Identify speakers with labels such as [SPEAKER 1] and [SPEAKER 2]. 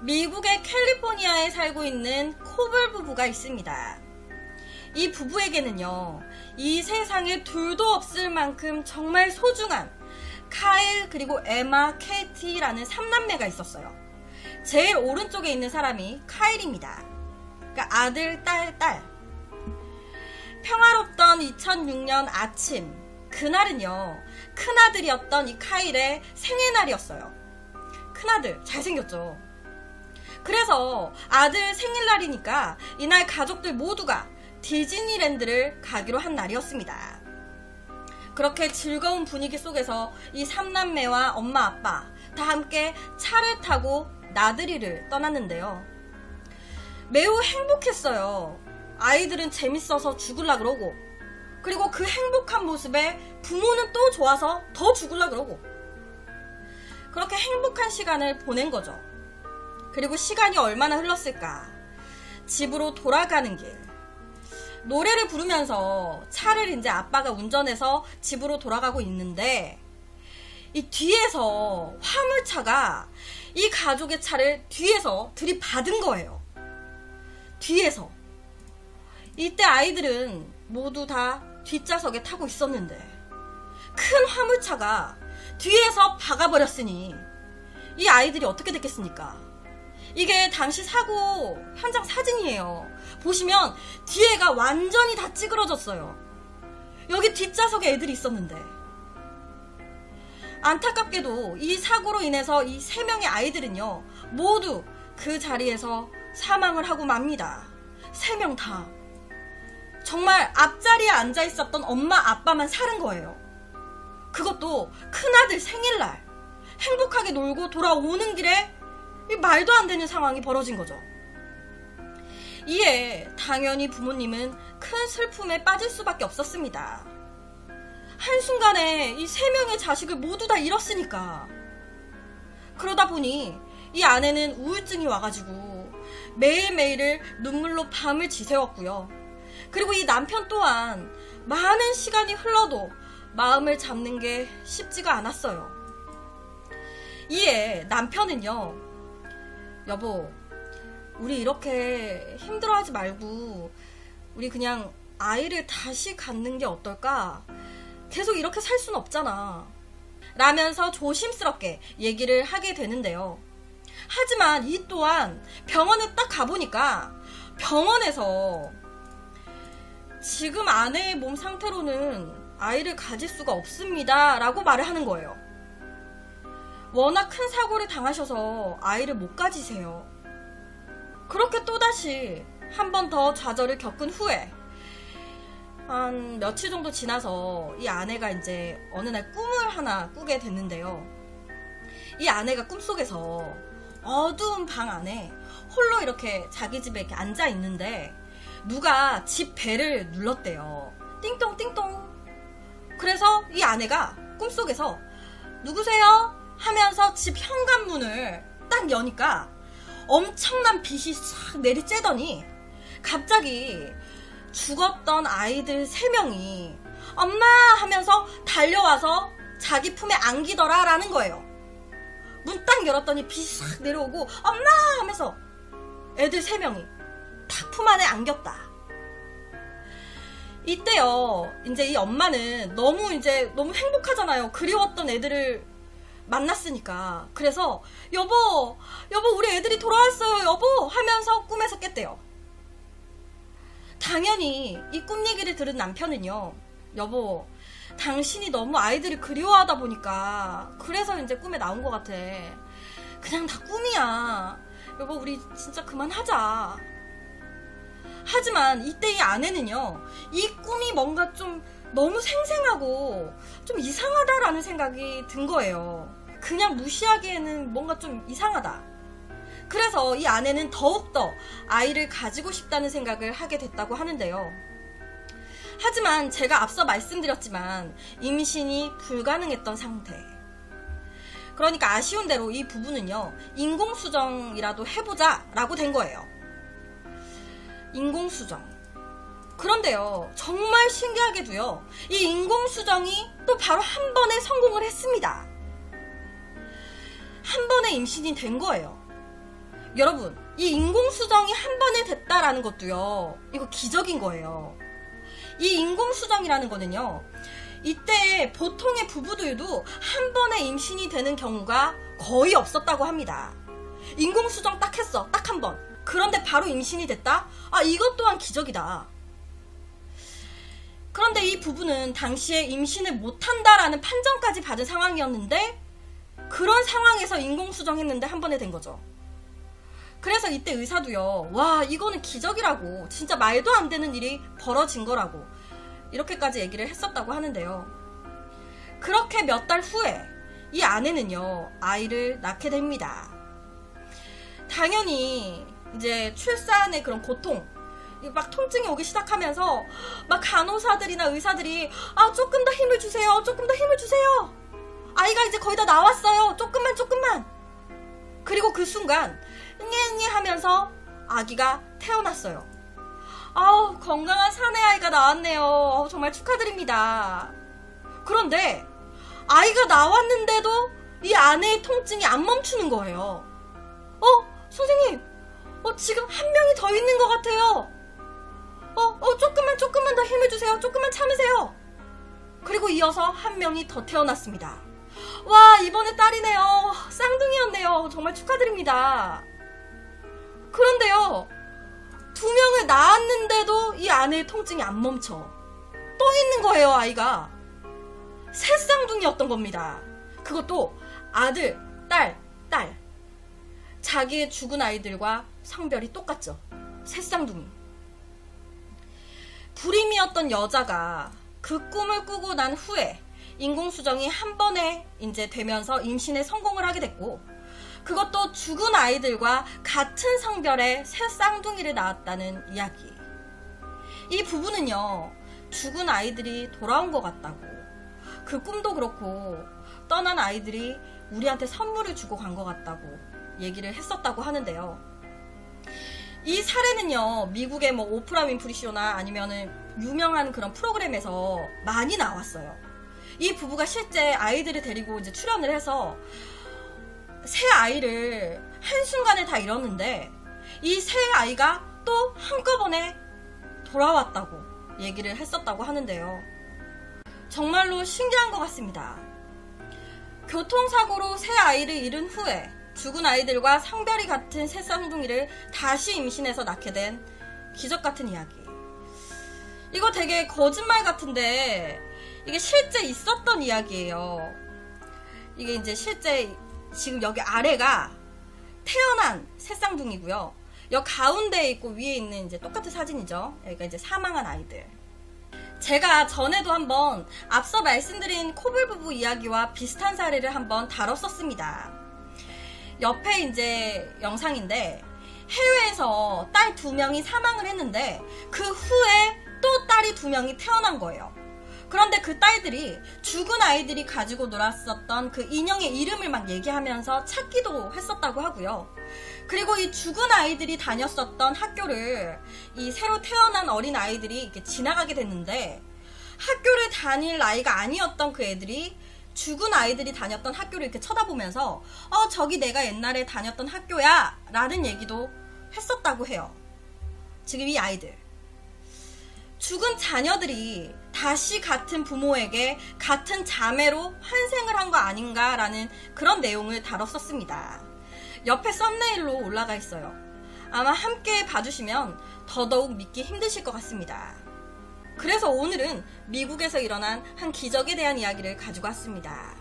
[SPEAKER 1] 미국의 캘리포니아에 살고 있는 코블 부부가 있습니다. 이 부부에게는요, 이 세상에 둘도 없을 만큼 정말 소중한 카일 그리고 에마, 케이티라는 3남매가 있었어요. 제일 오른쪽에 있는 사람이 카일입니다. 그러니까 아들, 딸. 평화롭던 2006년 아침, 그날은요, 큰아들이었던 이 카일의 생일날이었어요. 큰아들, 잘생겼죠. 그래서 아들 생일날이니까 이날 가족들 모두가 디즈니랜드를 가기로 한 날이었습니다. 그렇게 즐거운 분위기 속에서 이 3남매와 엄마 아빠 다 함께 차를 타고 나들이를 떠났는데요. 매우 행복했어요. 아이들은 재밌어서 죽을라 그러고, 그리고 그 행복한 모습에 부모는 또 좋아서 더 죽을라 그러고, 그렇게 행복한 시간을 보낸 거죠. 그리고 시간이 얼마나 흘렀을까. 집으로 돌아가는 길, 노래를 부르면서 차를 이제 아빠가 운전해서 집으로 돌아가고 있는데, 이 뒤에서 화물차가 이 가족의 차를 뒤에서 들이받은 거예요. 뒤에서. 이때 아이들은 모두 다 뒷좌석에 타고 있었는데 큰 화물차가 뒤에서 박아버렸으니 이 아이들이 어떻게 됐겠습니까? 이게 당시 사고 현장 사진이에요. 보시면 뒤에가 완전히 다 찌그러졌어요. 여기 뒷좌석에 애들이 있었는데, 안타깝게도 이 사고로 인해서 이 3명의 아이들은요, 모두 그 자리에서 사망을 하고 맙니다. 3명 다. 정말 앞자리에 앉아 있었던 엄마 아빠만 살은 거예요. 그것도 큰아들 생일날 행복하게 놀고 돌아오는 길에 말도 안 되는 상황이 벌어진 거죠. 이에 당연히 부모님은 큰 슬픔에 빠질 수밖에 없었습니다. 한순간에 이 3명의 자식을 모두 다 잃었으니까. 그러다 보니 이 아내는 우울증이 와가지고 매일매일을 눈물로 밤을 지새웠고요. 그리고 이 남편 또한 많은 시간이 흘러도 마음을 잡는 게 쉽지가 않았어요. 이에 남편은요, 여보, 우리 이렇게 힘들어하지 말고 우리 그냥 아이를 다시 갖는 게 어떨까? 계속 이렇게 살 수는 없잖아. 라면서 조심스럽게 얘기를 하게 되는데요. 하지만 이 또한 병원에 딱 가보니까 병원에서 지금 아내의 몸 상태로는 아이를 가질 수가 없습니다 라고 말을 하는 거예요. 워낙 큰 사고를 당하셔서 아이를 못 가지세요. 그렇게 또다시 한 번 더 좌절을 겪은 후에 한 며칠 정도 지나서 이 아내가 이제 어느 날 꿈을 하나 꾸게 됐는데요. 이 아내가 꿈속에서 어두운 방 안에 홀로 이렇게 자기 집에 이렇게 앉아 있는데 누가 집 벨을 눌렀대요. 띵동 띵동. 그래서 이 아내가 꿈속에서 누구세요? 하면서 집 현관문을 딱 여니까 엄청난 빛이 싹 내리쬐더니 갑자기 죽었던 아이들 3명이 엄마 하면서 달려와서 자기 품에 안기더라 라는 거예요. 문 딱 열었더니 빛이 싹 내려오고 엄마 하면서 애들 3명이 딱 품 안에 안겼다. 이때요, 이제 이 엄마는 너무 행복하잖아요. 그리웠던 애들을 만났으니까. 그래서 여보 우리 애들이 돌아왔어요 여보 하면서 꿈에서 깼대요. 당연히 이 꿈 얘기를 들은 남편은요, 여보 당신이 너무 아이들을 그리워하다 보니까 그래서 이제 꿈에 나온 것 같아. 그냥 다 꿈이야. 여보 우리 진짜 그만하자. 하지만 이때 이 아내는요, 이 꿈이 뭔가 좀 너무 생생하고 좀 이상하다라는 생각이 든 거예요. 그냥 무시하기에는 뭔가 좀 이상하다. 그래서 이 아내는 더욱더 아이를 가지고 싶다는 생각을 하게 됐다고 하는데요. 하지만 제가 앞서 말씀드렸지만 임신이 불가능했던 상태. 그러니까 아쉬운 대로 이 부부는요, 인공수정이라도 해보자 라고 된 거예요. 인공수정. 그런데요, 정말 신기하게도요, 이 인공수정이 또 바로 한 번에 성공을 했습니다. 한 번에 임신이 된 거예요. 여러분, 이 인공수정이 한 번에 됐다라는 것도요, 이거 기적인 거예요. 이 인공수정이라는 거는요, 이때 보통의 부부들도 한 번에 임신이 되는 경우가 거의 없었다고 합니다. 인공수정 딱 했어. 딱 한 번. 그런데 바로 임신이 됐다? 아, 이것 또한 기적이다. 그런데 이 부부는 당시에 임신을 못한다라는 판정까지 받은 상황이었는데, 그런 상황에서 인공수정했는데 한 번에 된 거죠. 그래서 이때 의사도요, 와, 이거는 기적이라고, 진짜 말도 안 되는 일이 벌어진 거라고, 이렇게까지 얘기를 했었다고 하는데요. 그렇게 몇 달 후에 이 아내는요, 아이를 낳게 됩니다. 당연히 이제 출산의 그런 고통, 막 통증이 오기 시작하면서 막 간호사들이나 의사들이 아, 조금 더 힘을 주세요, 조금 더 힘을 주세요, 아이가 이제 거의 다 나왔어요, 조금만. 그리고 그 순간 응애응애 하면서 아기가 태어났어요. 아우, 건강한 사내 아이가 나왔네요. 정말 축하드립니다. 그런데 아이가 나왔는데도 이 아내의 통증이 안 멈추는 거예요. 선생님, 지금 한 명이 더 있는 것 같아요. 조금만 더 힘을 주세요. 조금만 참으세요. 그리고 이어서 한 명이 더 태어났습니다. 와, 이번에 딸이네요. 쌍둥이였네요. 정말 축하드립니다. 그런데요, 2명을 낳았는데도 이 아내의 통증이 안 멈춰. 또 있는 거예요, 아이가. 새 쌍둥이였던 겁니다. 그것도 아들, 딸. 자기의 죽은 아이들과 성별이 똑같죠. 새 쌍둥이. 불임이었던 여자가 그 꿈을 꾸고 난 후에 인공수정이 한 번에 이제 되면서 임신에 성공을 하게 됐고, 그것도 죽은 아이들과 같은 성별의 새 쌍둥이를 낳았다는 이야기. 이 부부는요, 죽은 아이들이 돌아온 것 같다고, 그 꿈도 그렇고 떠난 아이들이 우리한테 선물을 주고 간 것 같다고 얘기를 했었다고 하는데요. 이 사례는요, 미국의 뭐 오프라 윈프리 쇼나 아니면은 유명한 그런 프로그램에서 많이 나왔어요. 이 부부가 실제 아이들을 데리고 이제 출연을 해서 새 아이를 한순간에 다 잃었는데, 이 새 아이가 또 한꺼번에 돌아왔다고 얘기를 했었다고 하는데요. 정말로 신기한 것 같습니다. 교통사고로 새 아이를 잃은 후에 죽은 아이들과 성별이 같은 새 쌍둥이를 다시 임신해서 낳게 된 기적 같은 이야기. 이거 되게 거짓말 같은데 이게 실제 있었던 이야기예요. 이게 이제 실제 지금 여기 아래가 태어난 새 쌍둥이고요. 여기 가운데에 있고 위에 있는 이제 똑같은 사진이죠. 여기가 이제 사망한 아이들. 제가 전에도 한번 앞서 말씀드린 코블 부부 이야기와 비슷한 사례를 한번 다뤘었습니다. 옆에 이제 영상인데, 해외에서 딸 2명이 사망을 했는데 그 후에 또 딸이 2명이 태어난 거예요. 그런데 그 딸들이 죽은 아이들이 가지고 놀았었던 그 인형의 이름을 막 얘기하면서 찾기도 했었다고 하고요. 그리고 이 죽은 아이들이 다녔었던 학교를 이 새로 태어난 어린 아이들이 이렇게 지나가게 됐는데, 학교를 다닐 나이가 아니었던 그 애들이 죽은 아이들이 다녔던 학교를 이렇게 쳐다보면서 저기 내가 옛날에 다녔던 학교야 라는 얘기도 했었다고 해요. 지금 이 아이들, 죽은 자녀들이 다시 같은 부모에게 같은 자매로 환생을 한 거 아닌가라는 그런 내용을 다뤘었습니다. 옆에 썸네일로 올라가 있어요. 아마 함께 봐주시면 더더욱 믿기 힘드실 것 같습니다. 그래서 오늘은 미국에서 일어난 한 기적에 대한 이야기를 가지고 왔습니다.